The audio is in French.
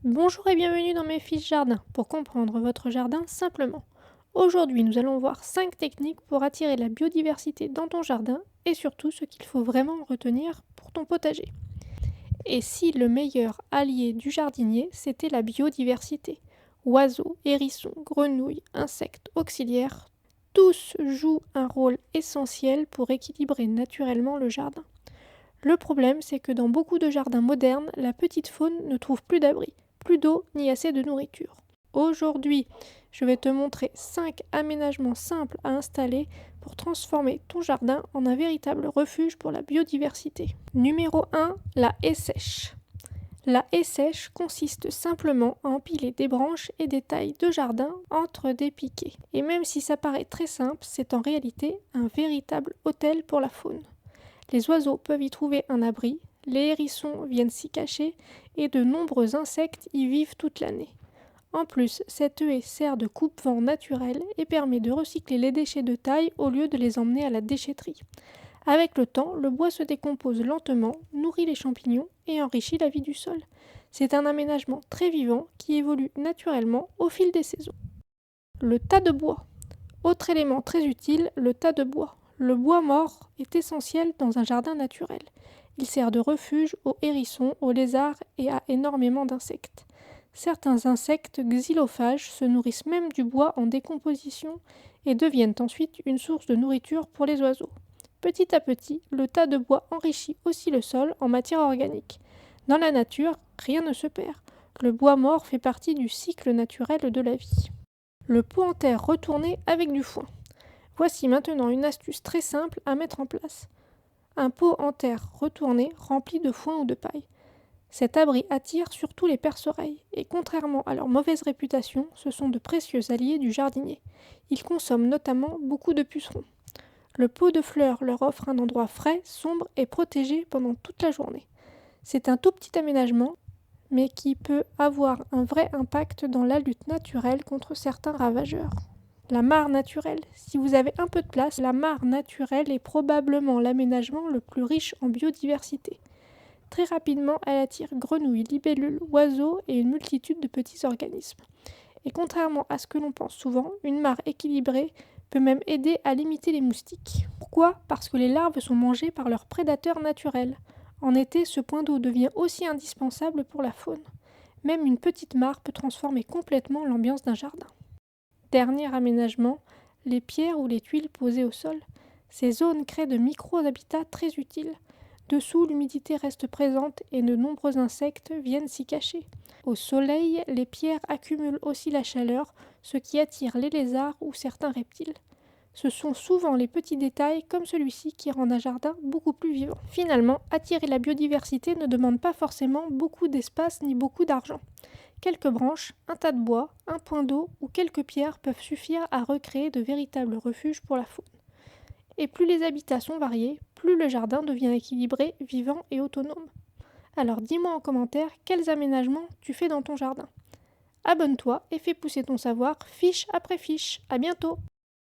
Bonjour et bienvenue dans mes fiches jardin pour comprendre votre jardin simplement. Aujourd'hui, nous allons voir 5 techniques pour attirer la biodiversité dans ton jardin et surtout ce qu'il faut vraiment retenir pour ton potager. Et si le meilleur allié du jardinier, c'était la biodiversité? Oiseaux, hérissons, grenouilles, insectes, auxiliaires, tous jouent un rôle essentiel pour équilibrer naturellement le jardin. Le problème, c'est que dans beaucoup de jardins modernes, la petite faune ne trouve plus d'abri, plus d'eau ni assez de nourriture. Aujourd'hui, je vais te montrer 5 aménagements simples à installer pour transformer ton jardin en un véritable refuge pour la biodiversité. Numéro 1, la haie sèche. La haie sèche consiste simplement à empiler des branches et des tailles de jardin entre des piquets. Et même si ça paraît très simple, c'est en réalité un véritable hôtel pour la faune. Les oiseaux peuvent y trouver un abri, les hérissons viennent s'y cacher et de nombreux insectes y vivent toute l'année. En plus, cette haie sert de coupe-vent naturel et permet de recycler les déchets de taille au lieu de les emmener à la déchetterie. Avec le temps, le bois se décompose lentement, nourrit les champignons et enrichit la vie du sol. C'est un aménagement très vivant qui évolue naturellement au fil des saisons. Le tas de bois. Autre élément très utile, le tas de bois. Le bois mort est essentiel dans un jardin naturel. Il sert de refuge aux hérissons, aux lézards et à énormément d'insectes. Certains insectes xylophages se nourrissent même du bois en décomposition et deviennent ensuite une source de nourriture pour les oiseaux. Petit à petit, le tas de bois enrichit aussi le sol en matière organique. Dans la nature, rien ne se perd. Le bois mort fait partie du cycle naturel de la vie. Le pot en terre retourné avec du foin. Voici maintenant une astuce très simple à mettre en place. Un pot en terre retourné rempli de foin ou de paille. Cet abri attire surtout les perce-oreilles, et contrairement à leur mauvaise réputation, ce sont de précieux alliés du jardinier. Ils consomment notamment beaucoup de pucerons. Le pot de fleurs leur offre un endroit frais, sombre et protégé pendant toute la journée. C'est un tout petit aménagement, mais qui peut avoir un vrai impact dans la lutte naturelle contre certains ravageurs. La mare naturelle. Si vous avez un peu de place, la mare naturelle est probablement l'aménagement le plus riche en biodiversité. Très rapidement, elle attire grenouilles, libellules, oiseaux et une multitude de petits organismes. Et contrairement à ce que l'on pense souvent, une mare équilibrée peut même aider à limiter les moustiques. Pourquoi ? Parce que les larves sont mangées par leurs prédateurs naturels. En été, ce point d'eau devient aussi indispensable pour la faune. Même une petite mare peut transformer complètement l'ambiance d'un jardin. Dernier aménagement, les pierres ou les tuiles posées au sol. Ces zones créent de micro-habitats très utiles. Dessous, l'humidité reste présente et de nombreux insectes viennent s'y cacher. Au soleil, les pierres accumulent aussi la chaleur, ce qui attire les lézards ou certains reptiles. Ce sont souvent les petits détails comme celui-ci qui rendent un jardin beaucoup plus vivant. Finalement, attirer la biodiversité ne demande pas forcément beaucoup d'espace ni beaucoup d'argent. Quelques branches, un tas de bois, un point d'eau ou quelques pierres peuvent suffire à recréer de véritables refuges pour la faune. Et plus les habitats sont variés, plus le jardin devient équilibré, vivant et autonome. Alors dis-moi en commentaire quels aménagements tu fais dans ton jardin. Abonne-toi et fais pousser ton savoir fiche après fiche. À bientôt!